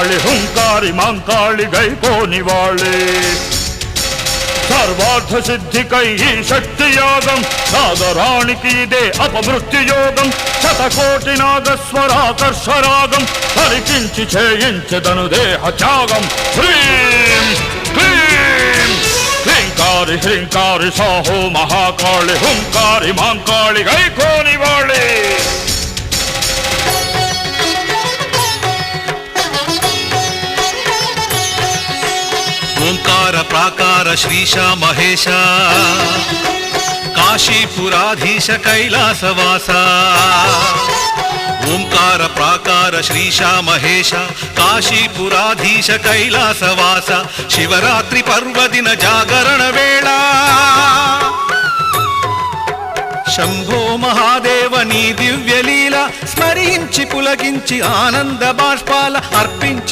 हुंकारी मांकाळि गैकोनिवाळे सर्वार्थ सिद्धि कई शक्ति योगम नागराणिकी दे अपमृत्यु योगम शतकोटि नागस्वराकर्ष रागम परिकिंचि चेयिंचदनु देह त्यागम ह्रीं क्लीं क्लींकारी ह्रींकारी साहो महाकाळि हुंकारी मांकाळि गैकोनिवाळे ओंकार प्राकार श्रीशा महेश काशीपुराधीश कैलासवासा ओंकार प्राकार श्रीशा महेश काशीपुराधीश कैलासवासा शिवरात्रि पर्वदिन जागरण वेळा शंभो महादेव नी दिव्य लीला स्मరించి పులకించి ఆనంద బాష్పాల అర్పించి